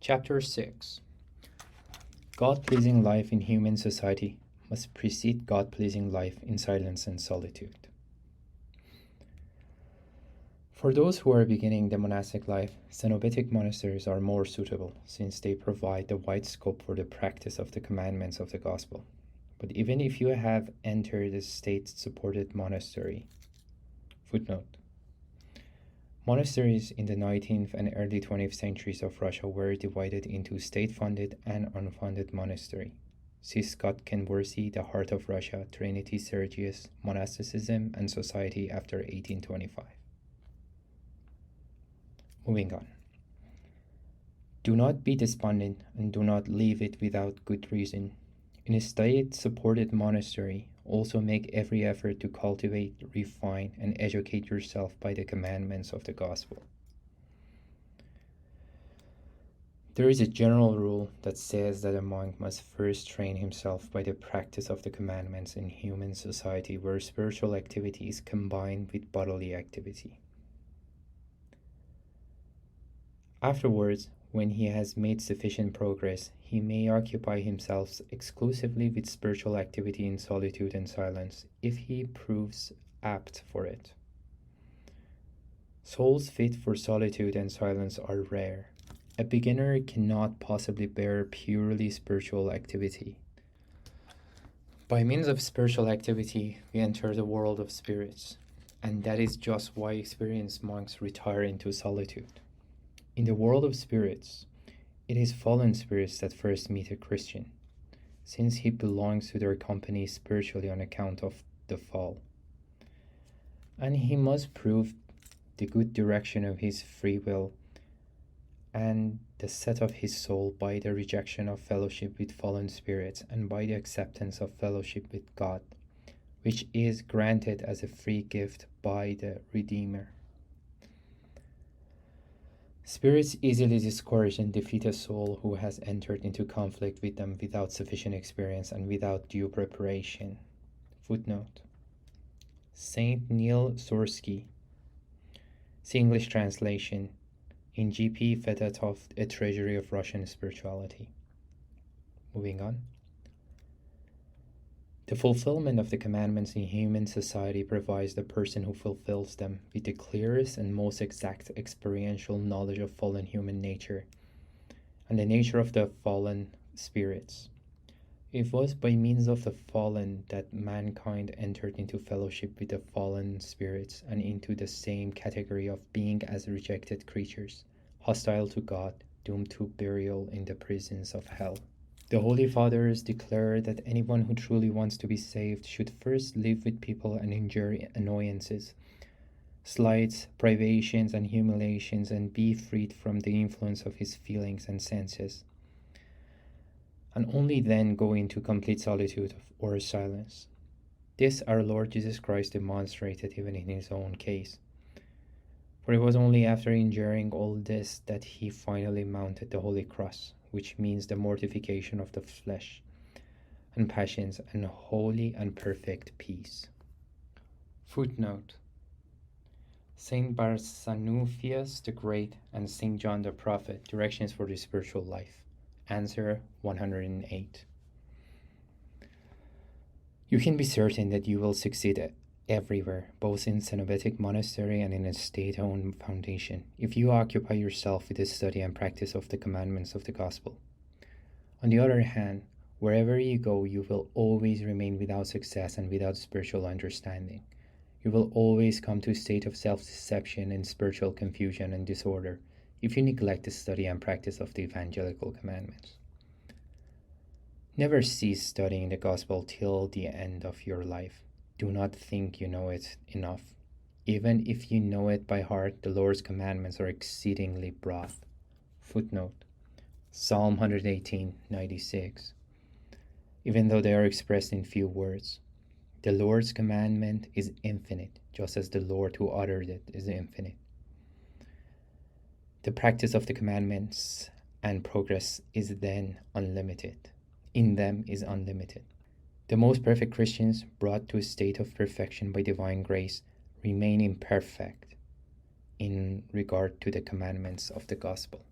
Chapter 6. God-pleasing life in human society must precede God-pleasing life in silence and solitude. For those who are beginning the monastic life, Cenobitic monasteries are more suitable since they provide the wide scope for the practice of the commandments of the gospel. But even if you have entered a state-supported monastery, footnote, monasteries in the 19th and early 20th centuries of Russia were divided into state-funded and unfunded monastery. See Scott Kenworthy, The Heart of Russia, Trinity Sergius, Monasticism and Society after 1825. Moving on. Do not be despondent and do not leave it without good reason. In a state-supported monastery, also make every effort to cultivate, refine, and educate yourself by the commandments of the gospel. There is a general rule that says that a monk must first train himself by the practice of the commandments in human society where spiritual activity is combined with bodily activity. Afterwards, when he has made sufficient progress, he may occupy himself exclusively with spiritual activity in solitude and silence, if he proves apt for it. Souls fit for solitude and silence are rare. A beginner cannot possibly bear purely spiritual activity. By means of spiritual activity, we enter the world of spirits, and that is just why experienced monks retire into solitude. In the world of spirits, it is fallen spirits that first meet a Christian, since he belongs to their company spiritually on account of the fall. And he must prove the good direction of his free will and the set of his soul by the rejection of fellowship with fallen spirits and by the acceptance of fellowship with God, which is granted as a free gift by the Redeemer. Spirits easily discourage and defeat a soul who has entered into conflict with them without sufficient experience and without due preparation. Footnote. Saint Neil Sorsky. See English translation in G.P. Fedotov, A Treasury of Russian Spirituality. Moving on. The fulfillment of the commandments in human society provides the person who fulfills them with the clearest and most exact experiential knowledge of fallen human nature and the nature of the fallen spirits. It was by means of the fallen that mankind entered into fellowship with the fallen spirits and into the same category of being as rejected creatures, hostile to God, doomed to burial in the prisons of hell. The Holy Fathers declare that anyone who truly wants to be saved should first live with people and endure annoyances, slights, privations, and humiliations, and be freed from the influence of his feelings and senses, and only then go into complete solitude or silence. This our Lord Jesus Christ demonstrated even in his own case. For it was only after enduring all this that he finally mounted the Holy Cross, which means the mortification of the flesh and passions and holy and perfect peace. Footnote. Saint Barsanuphius the Great and Saint John the Prophet, Directions for the Spiritual Life. Answer 108. You can be certain that you will succeed everywhere, both in Cenobitic monastery and in a state-owned foundation, if you occupy yourself with the study and practice of the commandments of the gospel. On the other hand, wherever you go, you will always remain without success and without spiritual understanding. You will always come to a state of self-deception and spiritual confusion and disorder if you neglect the study and practice of the evangelical commandments. Never cease studying the gospel till the end of your life. Do not think you know it enough. Even if you know it by heart, the Lord's commandments are exceedingly broad. Footnote. Psalm 118:96. Even though they are expressed in few words, the Lord's commandment is infinite, just as the Lord who uttered it is infinite. The practice of the commandments and progress is then unlimited. In them is unlimited. The most perfect Christians, brought to a state of perfection by divine grace, remain imperfect in regard to the commandments of the gospel.